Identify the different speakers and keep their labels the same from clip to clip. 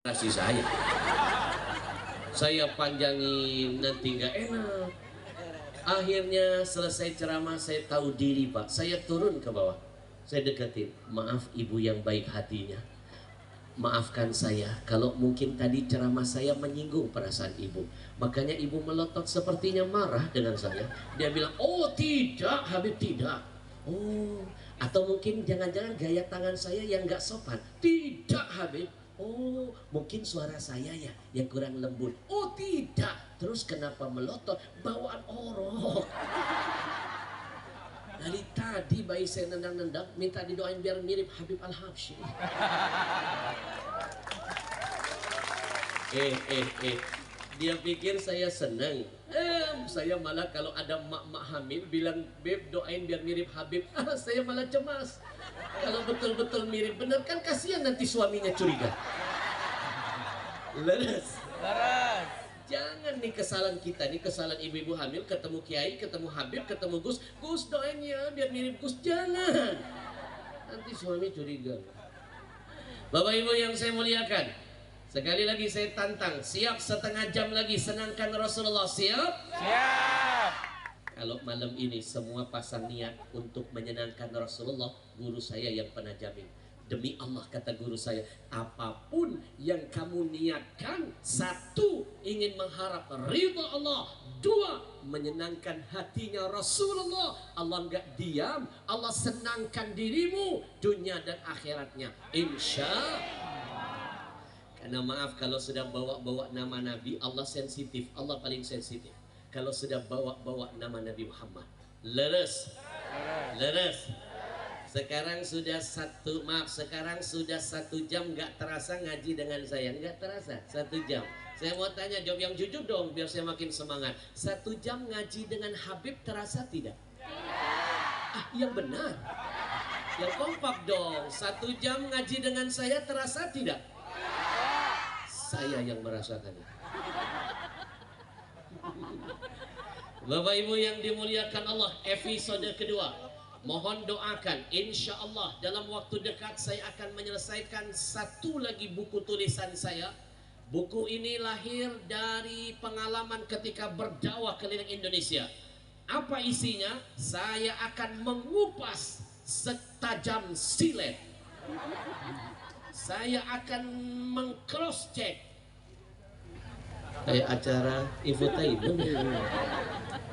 Speaker 1: kasih saya panjangin nanti nggak enak. Akhirnya selesai ceramah saya tahu diri Pak, saya turun ke bawah, saya deketin, maaf ibu yang baik hatinya, maafkan saya kalau mungkin tadi ceramah saya menyinggung perasaan ibu, makanya ibu melotot sepertinya marah dengan saya. Dia bilang, oh tidak Habib, tidak. Oh, atau mungkin jangan-jangan gaya tangan saya yang nggak sopan. Tidak Habib. Oh, mungkin suara saya ya yang kurang lembut. Oh tidak. Terus kenapa melotot? Bawaan orok. Dari tadi bayi saya nendang-nendang, minta didoain biar mirip Habib Al-Habsyi. Dia pikir saya senang. Saya malah kalau ada mak-mak hamil bilang, Beb doain biar mirip Habib. Saya malah cemas. Kalau betul-betul mirip bener kan kasihan nanti suaminya curiga. Leres. Jangan nih kesalahan kita, nih kesalahan ibu-ibu hamil ketemu kiai, ketemu Habib, ketemu Gus doain ya biar mirip Gus. Jangan. Nanti suami curiga. Bapak Ibu yang saya muliakan, sekali lagi saya tantang, siap setengah jam lagi senangkan Rasulullah? Siap? Siap. Kalau malam ini semua pasang niat untuk menyenangkan Rasulullah, guru saya yang pernah jamin, demi Allah kata guru saya, apapun yang kamu niatkan, satu, ingin mengharap ridha Allah, dua, menyenangkan hatinya Rasulullah, Allah nggak diam, Allah senangkan dirimu dunia dan akhiratnya, insya Allah. Karena maaf kalau sudah bawa-bawa nama Nabi, Allah sensitif, Allah paling sensitif. Kalau sudah bawa-bawa nama Nabi Muhammad, leres. Sekarang sudah sekarang sudah 1 jam nggak terasa ngaji dengan saya, nggak terasa 1 jam. Saya mau tanya, jawab yang jujur dong biar saya makin semangat. 1 jam ngaji dengan Habib terasa tidak? Yang benar, yang kompak dong. 1 jam ngaji dengan saya terasa tidak? Saya yang merasakannya. Bapak Ibu yang dimuliakan Allah, episode kedua, mohon doakan, insya Allah dalam waktu dekat saya akan menyelesaikan 1 lagi buku tulisan saya. Buku ini lahir dari pengalaman ketika berdakwah keliling Indonesia. Apa isinya? Saya akan mengupas setajam silet. Saya akan meng-cross check kayak acara infotainment.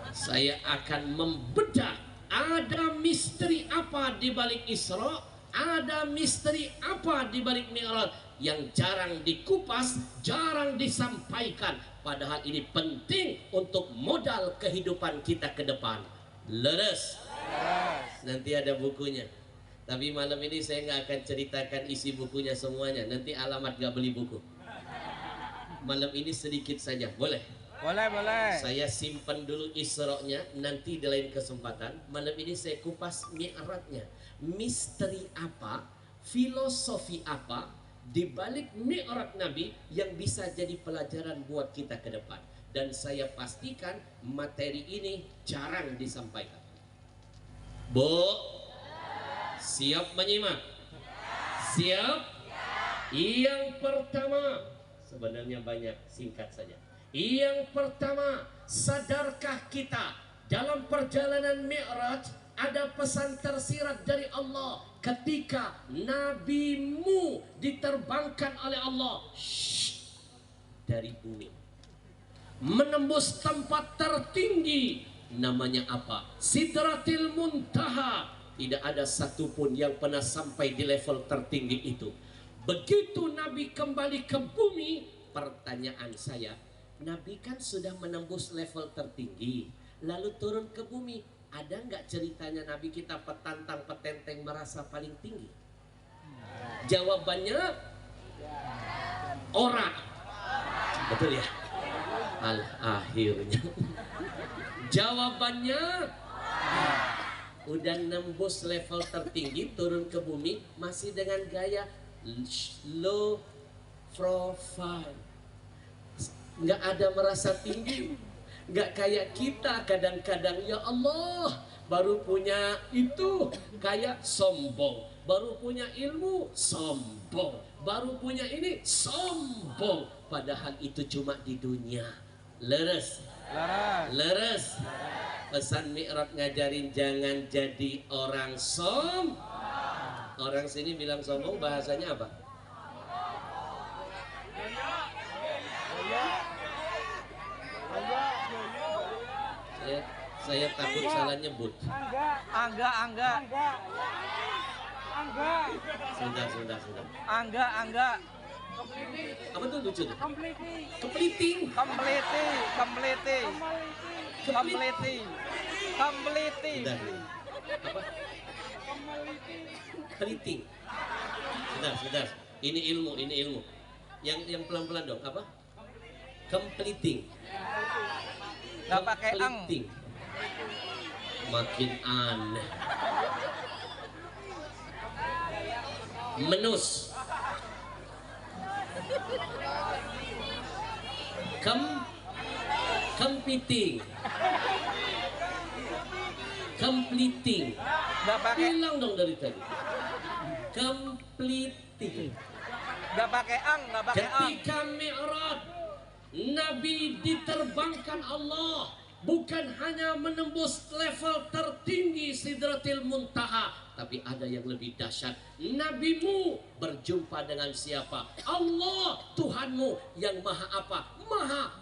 Speaker 1: Saya akan membedah ada misteri apa di balik Isra, ada misteri apa di balik Mi'raj yang jarang dikupas, jarang disampaikan, padahal ini penting untuk modal kehidupan kita ke depan. Leres. Nanti ada bukunya, tapi malam ini saya nggak akan ceritakan isi bukunya semuanya, nanti alamat gak beli buku. Malam ini sedikit saja, boleh? Boleh. Saya simpan dulu Isra-nya, nanti di lain kesempatan. Malam ini saya kupas Mi'rajnya. Misteri apa, filosofi apa di balik Mi'raj Nabi yang bisa jadi pelajaran buat kita ke depan. Dan saya pastikan materi ini jarang disampaikan. Bu, siap menyimak? Siap? Yang pertama, sebenarnya banyak, singkat saja. Yang pertama, sadarkah kita dalam perjalanan Mi'raj ada pesan tersirat dari Allah ketika nabimu diterbangkan oleh Allah dari bumi menembus tempat tertinggi, namanya apa? Sidratil Muntaha. Tidak ada satupun yang pernah sampai di level tertinggi itu. Begitu Nabi kembali ke bumi, pertanyaan saya, Nabi kan sudah menembus level tertinggi, lalu turun ke bumi, ada nggak ceritanya Nabi kita petantang petenteng merasa paling tinggi? Jawabannya orang. Betul ya? Akhirnya jawabannya udah nembus level tertinggi, turun ke bumi masih dengan gaya low profile, nggak ada merasa tinggi, nggak kayak kita kadang-kadang, ya Allah baru punya itu kayak sombong, baru punya ilmu sombong, baru punya ini sombong. sombong, padahal itu cuma di dunia. Leres, leres. Pesan Mi'raj ngajarin jangan jadi orang Orang sini bilang sombong bahasanya apa? Saya takut salah nyebut.
Speaker 2: Angga.
Speaker 1: Sudah.
Speaker 2: Angga.
Speaker 1: Apa tuh lucu tuh?
Speaker 2: Completing.
Speaker 1: Sudah. Apa? Completing. Sudah. Ini ilmu. Yang pelan-pelan dong. Apa? Completing.
Speaker 2: Gak pakai ang.
Speaker 1: Makin aneh. Menus. Completing.
Speaker 2: Gak pakai.
Speaker 1: Hilang dong dari tadi. Completing.
Speaker 2: Gak pakai ang.
Speaker 1: Ketika Mi'raj, Nabi diterbangkan Allah, bukan hanya menembus level tertinggi Sidratil Muntaha, tapi ada yang lebih dahsyat. Nabimu berjumpa dengan siapa? Allah, Tuhanmu yang maha apa?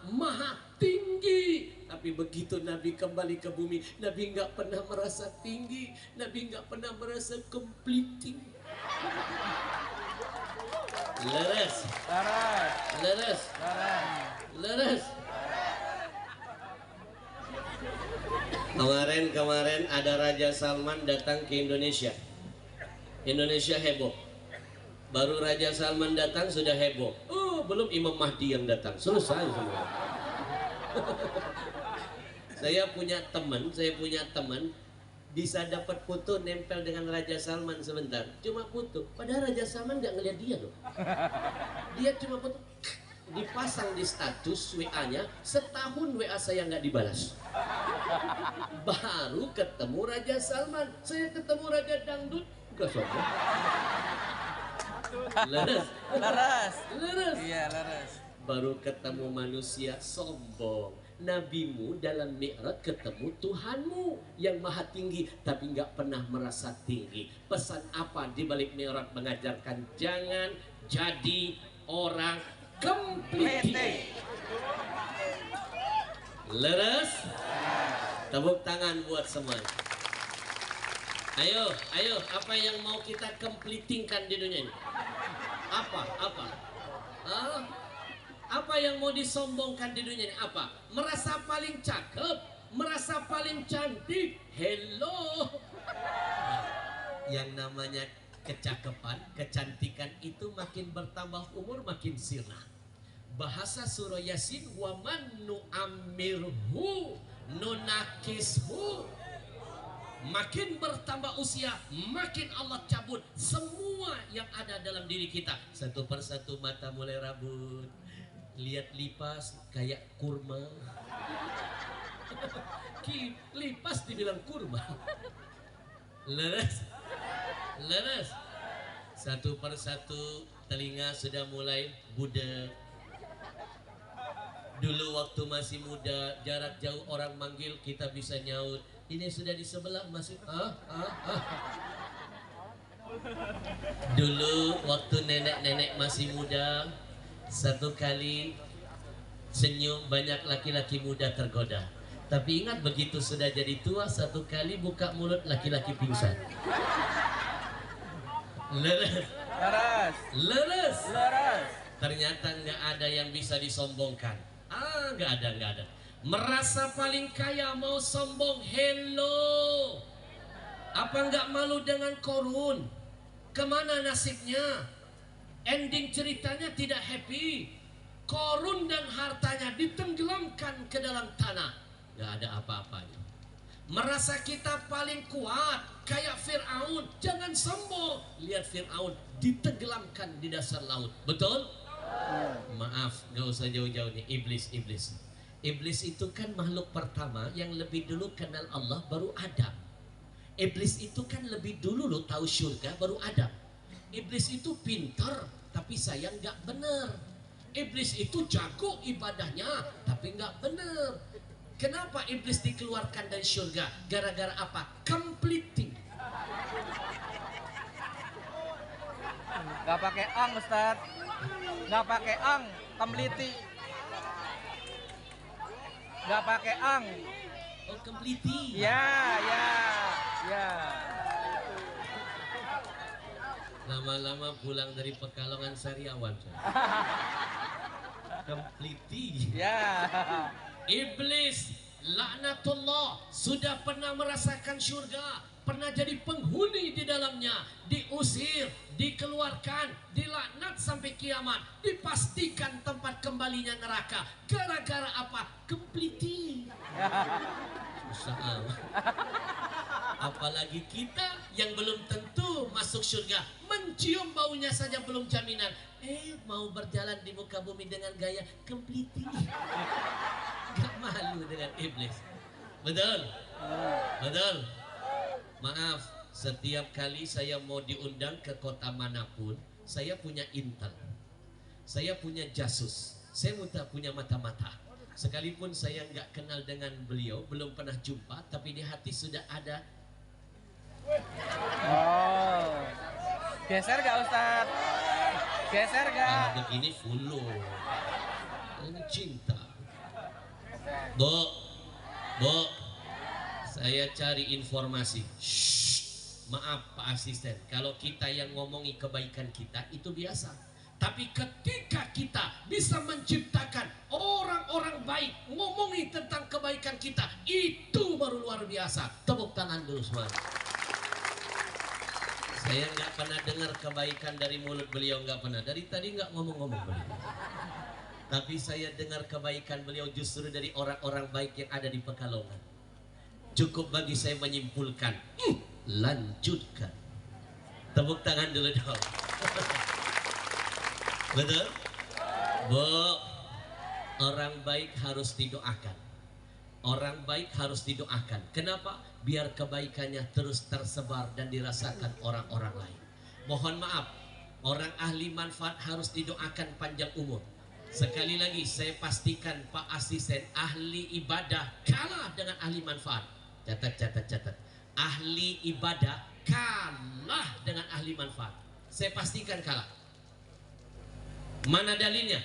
Speaker 1: Maha tinggi. Tapi begitu Nabi kembali ke bumi, Nabi nggak pernah merasa tinggi, Nabi nggak pernah merasa completing. Leres. Kemarin ada Raja Salman datang ke Indonesia. Indonesia heboh. Baru Raja Salman datang sudah heboh. Oh, belum Imam Mahdi yang datang. Selesai semua. Saya punya teman bisa dapat foto nempel dengan Raja Salman sebentar. Cuma foto. Padahal Raja Salman nggak ngeliat dia loh. Dia cuma foto. Dipasang di status WA-nya, setahun WA saya nggak dibalas. Baru ketemu Raja Salman, saya ketemu Raja Dangdut, nggak sombong. Leres.
Speaker 2: Iya, leres.
Speaker 1: Baru ketemu manusia sombong. Nabimu dalam Mi'raj ketemu Tuhanmu yang maha tinggi, tapi nggak pernah merasa tinggi. Pesan apa di balik Mi'raj? Mengajarkan jangan jadi orang completing. Leres. Tepuk tangan buat semua. Ayo, apa yang mau kita completingkan di dunia ini? Apa yang mau disombongkan di dunia ini? Apa? Merasa paling cakep, merasa paling cantik. Hello. Yang namanya kecakapan, kecantikan itu makin bertambah umur makin sirna. Bahasa surah Yasin, wa man nu'ammirhu nunakishu. Makin bertambah usia, makin Allah cabut semua yang ada dalam diri kita. Satu persatu mata mulai rabun, lihat lipas kayak kurma. Lipas dibilang kurma. Leres. Satu persatu telinga sudah mulai budak. Dulu waktu masih muda, jarak jauh orang manggil kita bisa nyaut. Ini sudah di sebelah masih Dulu waktu nenek-nenek masih muda, satu kali senyum banyak laki-laki muda tergoda. Tapi ingat begitu sudah jadi tua, satu kali buka mulut laki-laki pingsan. Leres. Ternyata nggak ada yang bisa disombongkan. Nggak ada. Merasa paling kaya mau sombong. Hello. Apa nggak malu dengan Korun? Kemana nasibnya? Ending ceritanya tidak happy. Korun dan hartanya ditenggelamkan ke dalam tanah. Nggak ada apa-apanya. Merasa kita paling kuat kayak Fir'aun. Jangan sombong. Lihat Fir'aun ditenggelamkan di dasar laut. Betul? Maaf, nggak usah jauh-jauh nih. Iblis itu kan makhluk pertama yang lebih dulu kenal Allah baru Adam. Iblis itu kan lebih dulu lo tahu surga baru Adam. Iblis itu pintar tapi sayang nggak benar. iblis itu jago ibadahnya, tapi nggak bener. Kenapa iblis dikeluarkan dari surga? Gara-gara apa? Completing.
Speaker 2: Nggak pakai ang, Ustaz. Nggak pakai ang, kompliti. Nggak pakai ang.
Speaker 1: Oh, completing.
Speaker 2: Ya, ya, ya.
Speaker 1: Lama-lama pulang dari Pekalongan Sariawan. Completing.
Speaker 2: Ya.
Speaker 1: Iblis laknatullah sudah pernah merasakan surga, pernah jadi penghuni di dalamnya, diusir, dikeluarkan, dilaknat sampai kiamat, dipastikan tempat kembalinya neraka. Gara-gara apa? Completing. Susah. Apalagi kita yang belum tentu masuk surga, mencium baunya saja belum jaminan. Mau berjalan di muka bumi dengan gaya completing. Gak malu dengan iblis. Betul? Betul? Maaf, setiap kali saya mau diundang ke kota manapun, saya punya intel, saya punya jasus, saya punya mata-mata. Sekalipun saya nggak kenal dengan beliau, belum pernah jumpa, tapi di hati sudah ada.
Speaker 2: Oh. Geser gak, Ustaz? Geser gak?
Speaker 1: Begini follow. Ini cinta. Bu, saya cari informasi. Shh, maaf Pak Asisten, kalau kita yang ngomongi kebaikan kita itu biasa. Tapi ketika kita bisa menciptakan orang-orang baik ngomongi tentang kebaikan kita, itu baru luar biasa. Tepuk tangan dulu semua. Saya nggak pernah dengar kebaikan dari mulut beliau, nggak pernah. Dari tadi nggak ngomong-ngomong beliau. Tapi saya dengar kebaikan beliau justru dari orang-orang baik yang ada di Pekalongan. Cukup bagi saya menyimpulkan. Lanjutkan. Tepuk tangan dulu dong. Betul? Bu, orang baik harus didoakan. Orang baik harus didoakan. Kenapa? Biar kebaikannya terus tersebar dan dirasakan orang-orang lain. Mohon maaf, orang ahli manfaat harus didoakan panjang umur. Sekali lagi saya pastikan Pak Asisten, ahli ibadah kalah dengan ahli manfaat. Catat. Ahli ibadah kalah dengan ahli manfaat. Saya pastikan kalah. Mana dalilnya?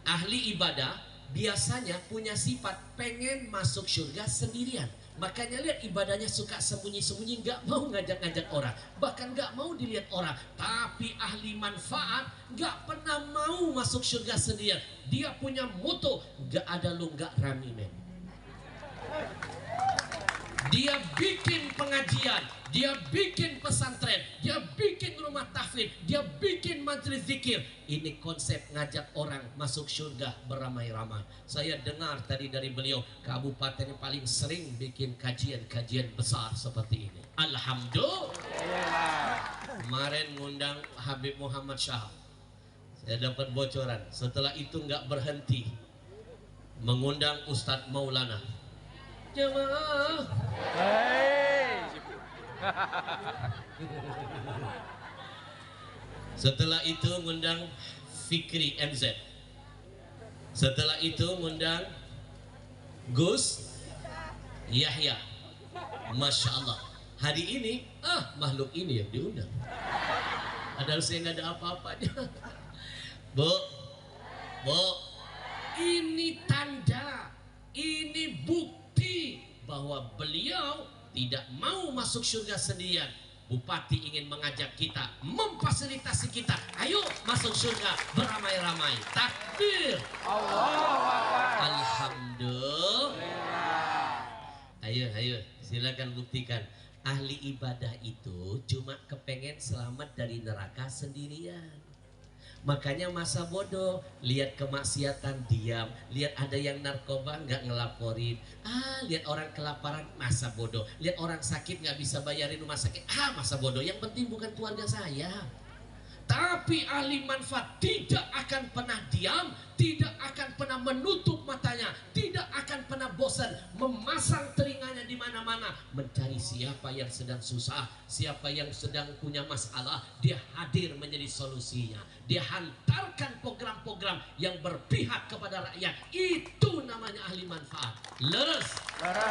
Speaker 1: Ahli ibadah biasanya punya sifat pengen masuk surga sendirian. Makanya lihat ibadahnya suka sembunyi-sembunyi, nggak mau ngajak-ngajak orang, bahkan nggak mau dilihat orang. Tapi ahli manfaat nggak pernah mau masuk surga sendirian. Dia punya moto, nggak ada lu nggak rame men. Dia bikin pengajian, dia bikin pesantren, dia bikin rumah tahfidz, dia bikin majelis zikir. Ini konsep ngajak orang masuk surga beramai-ramai. Saya dengar tadi dari beliau, kabupaten yang paling sering bikin kajian-kajian besar seperti ini. Alhamdulillah. Kemarin ngundang Habib Muhammad Syah. Saya dapat bocoran. Setelah itu nggak berhenti mengundang Ustadz Maulana. Jemaah.
Speaker 2: Hei.
Speaker 1: Setelah itu ngundang Fikri MZ. Setelah itu ngundang Gus Yahya. Masya Allah. Hari ini makhluk ini yang diundang. Padahal saya nggak ada apa-apanya. Bu, ini tanda, ini bukti bahwa beliau tidak mau masuk surga sendirian. Bupati ingin mengajak kita, memfasilitasi kita, ayo masuk surga beramai-ramai. Takbir. Alhamdulillah. Ayo, silakan buktikan. Ahli ibadah itu cuma kepengen selamat dari neraka sendirian. Makanya masa bodoh, lihat kemaksiatan diam, lihat ada yang narkoba nggak ngelaporin, lihat orang kelaparan masa bodoh, lihat orang sakit nggak bisa bayarin rumah sakit, masa bodoh. Yang penting bukan keluarga saya. Tapi ahli manfaat tidak akan pernah diam, tidak akan pernah menutup matanya, tidak akan pernah bosan, memasang telinganya di mana-mana, mencari siapa yang sedang susah, siapa yang sedang punya masalah, dia hadir menjadi solusinya. Dia hantarkan program-program yang berpihak kepada rakyat. Itu namanya ahli manfaat. Leres.